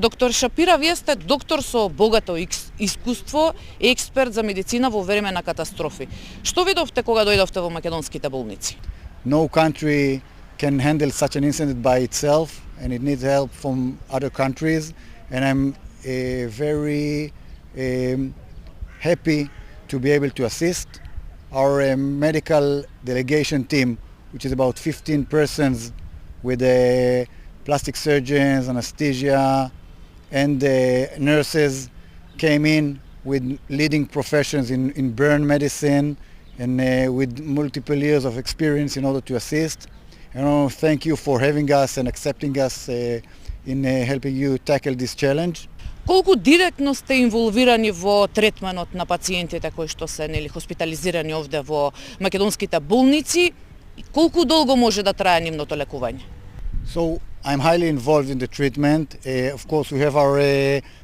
Доктор Шапира, вие сте доктор со богато искуство и експерт за медицина во време на катастрофи. Што видовте кога дојдовте во македонските болници? No country can handle such an incident by itself, and it needs help from other countries. And I'm very happy to be able to assist. Our medical delegation team, which is about 15 persons with plastic surgeons, anesthesia, and nurses, came in with leading professions in burn medicine and with multiple years of experience in order to assist. And thank you for having us and accepting us in helping you tackle this challenge. Колку директно сте инволвирани во третманот на пациентите кои што се хоспитализирани овде во македонските болници? Колку долго може да трае нивното лекување? So I'm highly involved in the treatment. Of course, we have our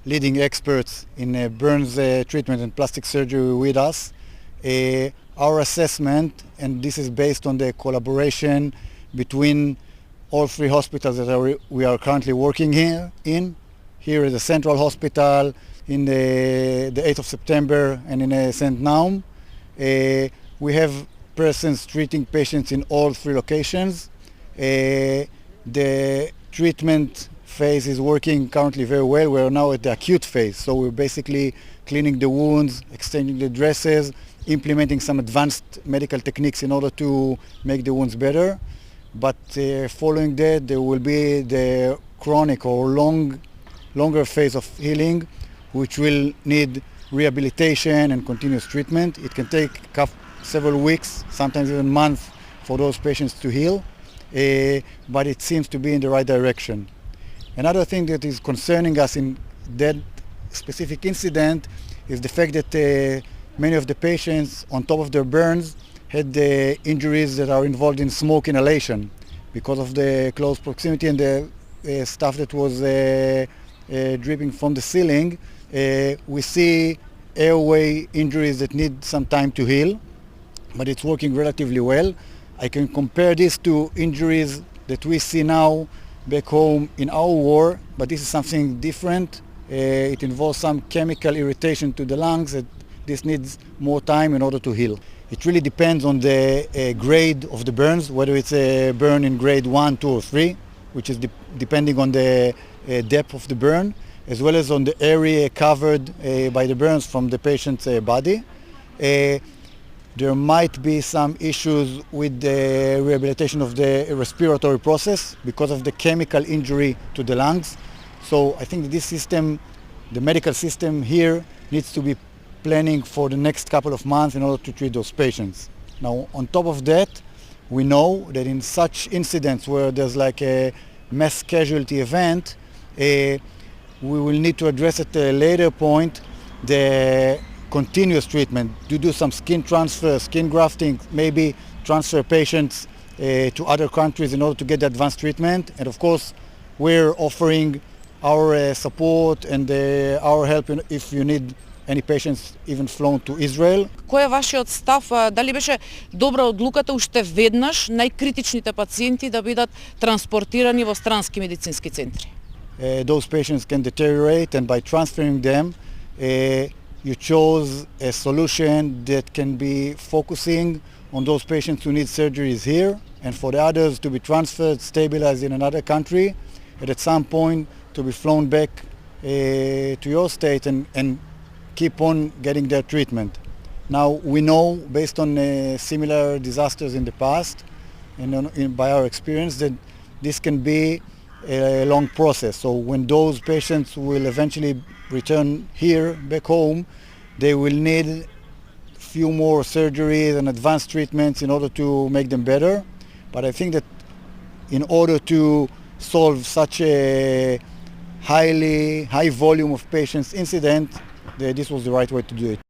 leading experts in burns treatment and plastic surgery with us. Our assessment, and this is based on the collaboration between all three hospitals that we are currently working here is the Central Hospital in the 8th of September and in St. Naum. We have persons treating patients in all three locations. The treatment phase is working currently very well. We're now at the acute phase, so we're basically cleaning the wounds, exchanging the dresses, implementing some advanced medical techniques in order to make the wounds better. But following that, there will be the chronic or longer phase of healing, which will need rehabilitation and continuous treatment. It can take several weeks, sometimes even months, for those patients to heal. But it seems to be in the right direction. Another thing that is concerning us in that specific incident is the fact that many of the patients, on top of their burns, had injuries that are involved in smoke inhalation because of the close proximity and the stuff that was dripping from the ceiling. We see airway injuries that need some time to heal, but it's working relatively well. I can compare this to injuries that we see now back home in our war, but this is something different. It involves some chemical irritation to the lungs that this needs more time in order to heal. It really depends on the grade of the burns, whether it's a burn in grade 1, 2 or 3, which is depending on the depth of the burn, as well as on the area covered by the burns from the patient's body. There might be some issues with the rehabilitation of the respiratory process because of the chemical injury to the lungs. So I think that this system, the medical system here, needs to be planning for the next couple of months in order to treat those patients. Now, on top of that, we know that in such incidents where there's like a mass casualty event, we will need to address at a later point the continuous treatment, to do some skin transfer, skin grafting, maybe transfer patients to other countries in order to get the advanced treatment. And of course, we're offering our support and our help if you need any patients even flown to Israel. Кој е вашиот став? Дали беше добра одлуката уште веднаш најкритичните пациенти да бидат транспортирани во странски медицински центри? Those patients can deteriorate, and by transferring them, you chose a solution that can be focusing on those patients who need surgeries here, and for the others to be transferred, stabilized in another country, and at some point to be flown back to your state and keep on getting their treatment. Now, we know, based on similar disasters in the past, and by our experience, that this can be a long process. So when those patients will eventually return here, back home, they will need few more surgeries and advanced treatments in order to make them better. But I think that in order to solve such a high volume of patients incident, this was the right way to do it.